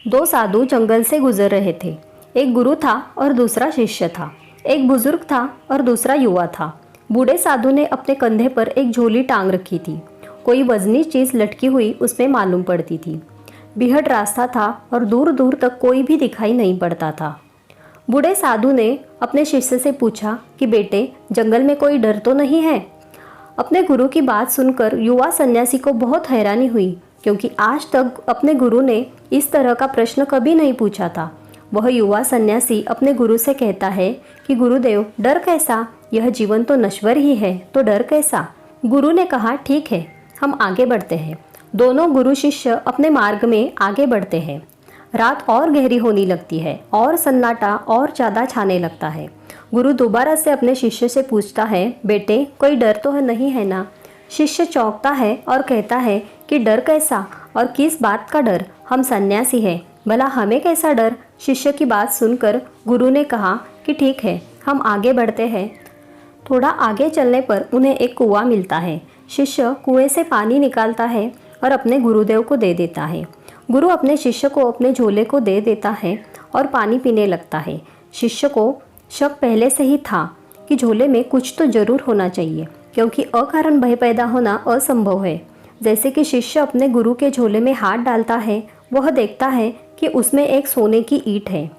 दो साधु जंगल से गुजर रहे थे। एक गुरु था और दूसरा शिष्य था। एक बुजुर्ग था और दूसरा युवा था। बूढ़े साधु ने अपने कंधे पर एक झोली टांग रखी थी। कोई वजनी चीज लटकी हुई उसमें मालूम पड़ती थी। बिहड़ रास्ता था और दूर दूर तक कोई भी दिखाई नहीं पड़ता था। बूढ़े साधु ने अपने शिष्य से पूछा कि बेटे, जंगल में कोई डर तो नहीं है? अपने गुरु की बात सुनकर युवा सन्यासी को बहुत हैरानी हुई, क्योंकि आज तक अपने गुरु ने इस तरह का प्रश्न कभी नहीं पूछा था। वह युवा सन्यासी अपने गुरु से कहता है कि गुरुदेव, डर कैसा? यह जीवन तो नश्वर ही है, तो डर कैसा? गुरु ने कहा, ठीक है, हम आगे बढ़ते हैं। दोनों गुरु शिष्य अपने मार्ग में आगे बढ़ते हैं। रात और गहरी होने लगती है और सन्नाटा और ज़्यादा छाने लगता है। गुरु दोबारा से अपने शिष्य से पूछता है, बेटे, कोई डर तो नहीं है ना? शिष्य चौंकता है और कहता है कि डर कैसा और किस बात का डर? हम सन्यासी हैं, भला हमें कैसा डर? शिष्य की बात सुनकर गुरु ने कहा कि ठीक है, हम आगे बढ़ते हैं। थोड़ा आगे चलने पर उन्हें एक कुआं मिलता है। शिष्य कुएं से पानी निकालता है और अपने गुरुदेव को दे देता है। गुरु अपने शिष्य को अपने झोले को दे देता है और पानी पीने लगता है। शिष्य को शक पहले से ही था कि झोले में कुछ तो जरूर होना चाहिए, क्योंकि अकारण भय पैदा होना असंभव है। जैसे कि शिष्य अपने गुरु के झोले में हाथ डालता है, वह देखता है कि उसमें एक सोने की ईंट है।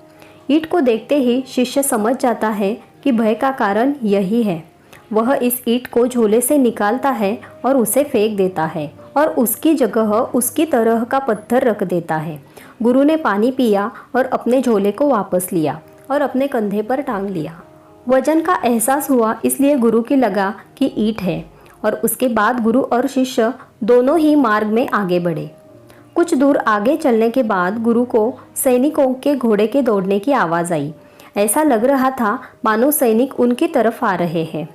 ईंट को देखते ही शिष्य समझ जाता है कि भय का कारण यही है। वह इस ईंट को झोले से निकालता है और उसे फेंक देता है और उसकी जगह उसकी तरह का पत्थर रख देता है। गुरु ने पानी पिया और अपने झोले को वापस लिया और अपने कंधे पर टांग लिया। वजन का एहसास हुआ, इसलिए गुरु की लगा कि ईंट है, और उसके बाद गुरु और शिष्य दोनों ही मार्ग में आगे बढ़े। कुछ दूर आगे चलने के बाद गुरु को सैनिकों के घोड़े के दौड़ने की आवाज़ आई। ऐसा लग रहा था मानो सैनिक उनकी तरफ आ रहे हैं।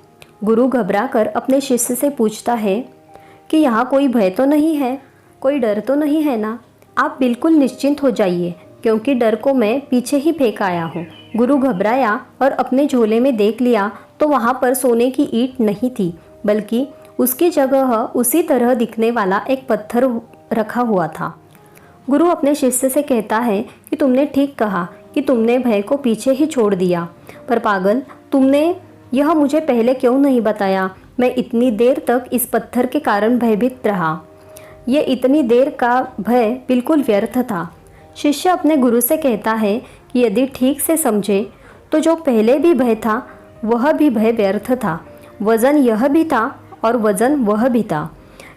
गुरु घबराकर अपने शिष्य से पूछता है कि यहाँ कोई भय तो नहीं है, कोई डर तो नहीं है ना? आप बिल्कुल निश्चिंत हो जाइए, क्योंकि डर को मैं पीछे ही फेंक आया हूँ। गुरु घबराया और अपने झोले में देख लिया तो वहाँ पर सोने की ईंट नहीं थी, बल्कि उसकी जगह उसी तरह दिखने वाला एक पत्थर रखा हुआ था। गुरु अपने शिष्य से कहता है कि तुमने ठीक कहा कि तुमने भय को पीछे ही छोड़ दिया, पर पागल, तुमने यह मुझे पहले क्यों नहीं बताया? मैं इतनी देर तक इस पत्थर के कारण भयभीत रहा। ये इतनी देर का भय बिल्कुल व्यर्थ था। शिष्य अपने गुरु से कहता है कि यदि ठीक से समझे तो जो पहले भी भय था वह भी भय व्यर्थ था। वजन यह भी था और वजन वह भी था।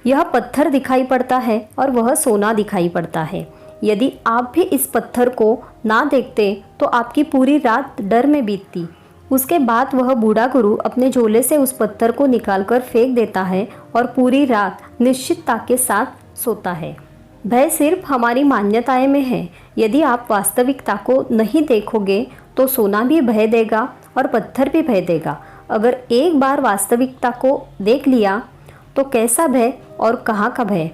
यह पत्थर दिखाई पड़ता है और वह सोना दिखाई पड़ता है। यदि आप भी इस पत्थर को ना देखते तो आपकी पूरी रात डर में बीतती। उसके बाद वह बूढ़ा गुरु अपने झोले से उस पत्थर को निकालकर फेंक देता है और पूरी रात निश्चितता के साथ सोता है। भय सिर्फ हमारी मान्यताएं में है। यदि आप वास्तविकता को नहीं देखोगे तो सोना भी भय देगा और पत्थर भी भय देगा। अगर एक बार वास्तविकता को देख लिया तो कैसा भय और कहाँ का भय?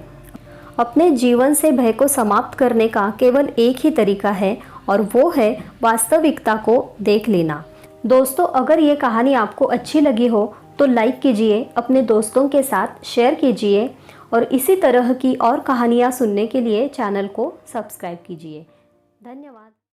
अपने जीवन से भय को समाप्त करने का केवल एक ही तरीका है, और वो है वास्तविकता को देख लेना। दोस्तों, अगर ये कहानी आपको अच्छी लगी हो तो लाइक कीजिए, अपने दोस्तों के साथ शेयर कीजिए, और इसी तरह की और कहानियाँ सुनने के लिए चैनल को सब्सक्राइब कीजिए। धन्यवाद।